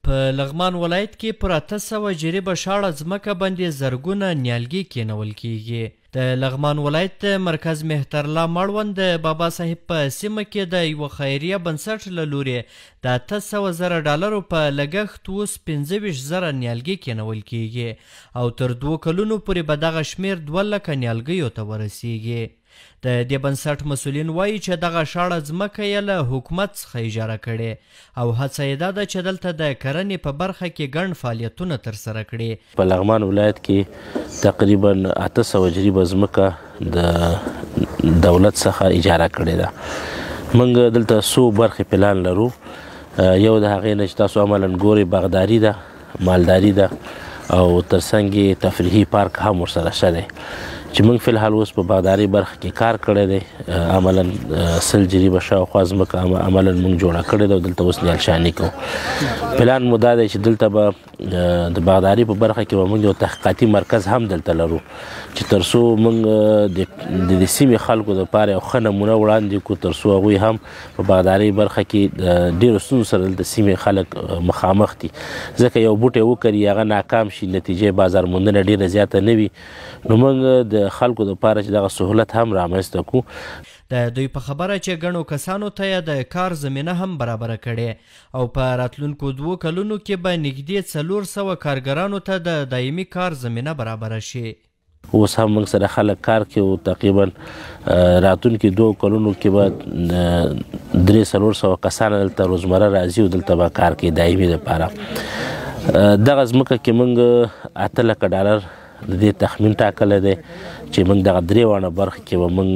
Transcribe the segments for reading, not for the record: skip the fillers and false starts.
په لغمان ولایت کې پر 800 جریبه شاړه ځمکه باندې زرګونه نیالګي کېنول کیږي. د لغمان ولایت مرکز مهترلا مړوند د بابا صاحب په سیمه کې د یو خیریه بنسټ له لورې د 800,000 ډالرو په لګښت اوس 25,000 نیالګي کېنول کیږي او تر 2 کلونو پورې به دغه شمیر 2 لکه نیالګیو ته ورسیږي. د دې بنسټ مسؤلین وایي چې دغه شاړه ځمکه یې له حکومت څخه اجاره کړې او هڅه یې دا ده چې دلته د کرنې په برخه کې ګڼ فعالیتونه ترسره کړي. په لغمان ولایت کې تقریبا 800 جریبه ځمکه د دولت څخه اجاره کړې ده. موږ دلته څو برخې پلان لرو. یو د هغې نه چې تاسو عملا ګورئ باغداري ده، مالداري ده او ترڅنګ یې تفریحي پارک هم ورسره شته چې موږ فی الحال اوس په باغداري برخه کې کار کړی دی. عملا 100 جریبه شاوخوا ځمکه عملا موږ جوړه کړې ده او دلته اوس نیالشاني کوو. پلان مو دا دی چې دلته به د باغداري په برخه کې به موږ یو تحقیقاتي مرکز هم دلته لرو چې تر څو موږ د سیمې خلکو دپاره یو ښه نمونه وړاندې کړو، تر څو هغوی هم په باغداري برخه کې ډېرو ستونزو سره د سیمې خلک مخامخ دي. ځکه یو بوټی وکري هغه ناکام شي، نتیجې بازار موندنه ډېره زیاته نه وي، نو موږ د خلکو دپاره چې دغه سهولت هم رامنځته کړو. د دوی په خبره چې ګڼو کسانو ته یې د کار زمینه هم برابره کړې او په راتلونکو 2 کلونو کې به نږدې 400 کارګرانو ته د دایمي کار زمینه برابره شي. اوس هم موږ سره خلک کار کوي او تقریبا راتلونکي 2 کلونو کې به 300 کسان دلته روزمره راځي او دلته به کار کوي دایمي دپاره. دغه ځمکه کې موږ 8 لکه ډالر د دې تخمین ټاکلی دی چې موږ دغه 3 برخه کې به موږ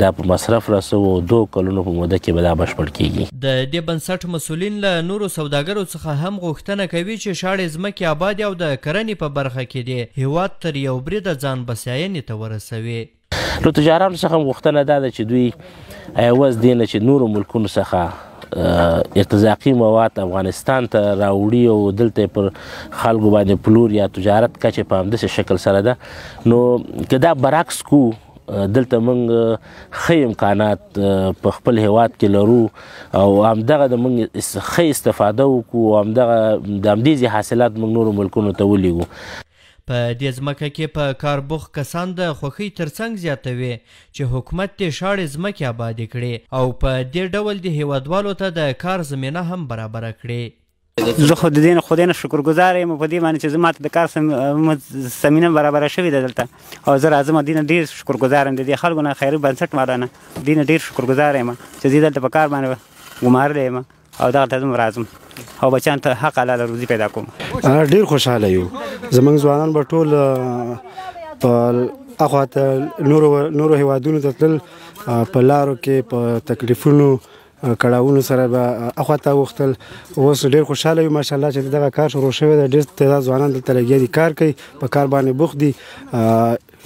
دا په مصرف رسوو او 2 کلونو په موده کې به دا بشپړ کیږي. د دې بنسټ مسؤلین له نورو سوداګرو څخه هم غوښتنه کوي چې شاړې ځمکې آبادې او د کرنې په برخه کې دی هیواد تر یو بریده ځان بسیاینې ته ورسوي. نو تجارانو څخه هم غوښتنه دا ده چې دوی عوض دې نه چې نورو ملکونو څخه ارتزاقي مواد افغانستان ته راوړي او دلته پر خلکو باندې پلور یا تجارت کچې په همداسې شکل سره ده، نو که دا برعکس کو دلته موږ ښه امکانات په خپل هیواد کې لرو او همدغه د موږ ښه استفاده وکړو او همدغه د همدې حاصلات موږ نورو ملکونو ته ولیږو. په دې ځمکه کې په کاربوخ کسان د خوښۍ ترڅنګ زیاتوي چې حکومت دې شاړې ځمکې آبادې کړي او په دې ډول د هیوادوالو ته د کار زمینه هم برابره کړي. زه خو د دې نه شکرګزار یم په دې باندې چې زما ته د کار زمینه برابره شوې ده دلته او زه راځم دې نه ډېر شکرګزار یم د دې خلکو نه خیري بنسټ والا نه دې نه ډېر شکرګزار یم چې زه دلته په کار باندې ګمارلی یم او دغه ته زه راځم او بچیانو ته حق حلاله روزي پیدا کوم. ډېر خوشحاله یو. زموږ ځوانان به ټول په اخواته نورو هیوادونو ته تلل، په لارو کې په تکلیفونو کړاوونو سره به اخواته اوښتل. اوس ډېر خوشحاله یو ماشاءالله چې دغه کار شروع شوی دی. ډېر تعداد ځوانان دلته لګیا دي، کار کوي، په کار باندې بوخت دي،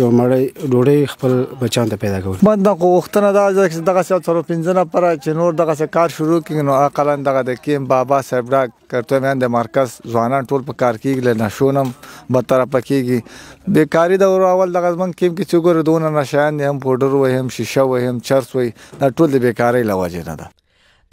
یو مړۍ ډوډۍ خپل بچیانو ته پیدا کوي. من دغه غوښتنه دا ده چې دغسې 4-5 نفره چې نور دغسې کار شروع کړي نو اقلا دغه د کیم بابا صاحب ډاک کرتومیان د مرکز ځوانان ټول په کار کېږي، له نشو نه هم بدطرفه کېږي. بیکاري د اول دغه زموږ کیم کې چې ګورې دونه نشیان دي، هم پوډر وایي، هم شیشه وایي، هم چرس وایي، دا ټول د بیکارۍ له وجې نه ده.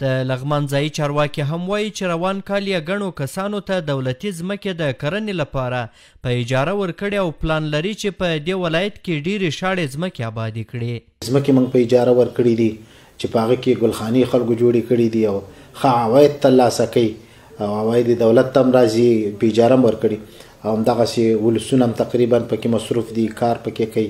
د لغمان ځایي چارواکي هم وایي چې روان کال یې ګڼو کسانو ته دولتي ځمکې د کرنې لپاره په اجاره ورکړې او پلان لري چې په دې ولایت کې ډېرې شاړې ځمکې آبادې کړي. ځمکې موږ په اجاره ورکړي دي چې په هغه کې ګلخانې خلکو جوړې کړي دي او ښه عواید ترلاسه کوي او عواید دولت ته هم راځي، په اجاره هم ورکړي او همدغسې ولسونه هم تقریبا پکې مصروف دي، کار پکې کوي.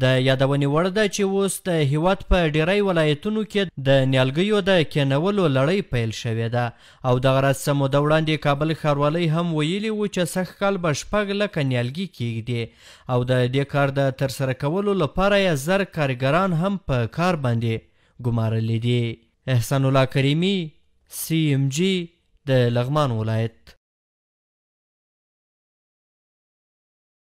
د یادونې وړ ده چې اوس د هیواد په ډیری ولایتونو کې د نیالګیو د کینولو لړۍ پیل شوې ده او دغه ورځ څه موده وړاندې کابل ښاروالۍ هم ویلي وو چې سږ کال به 6 لکه نیالګي کیږدي او د دې کار د ترسره کولو لپاره یې 1000 کارګران هم په کار باندې ګمارلي دي. احسان الله کریمي، CMG، د لغمان ولایت.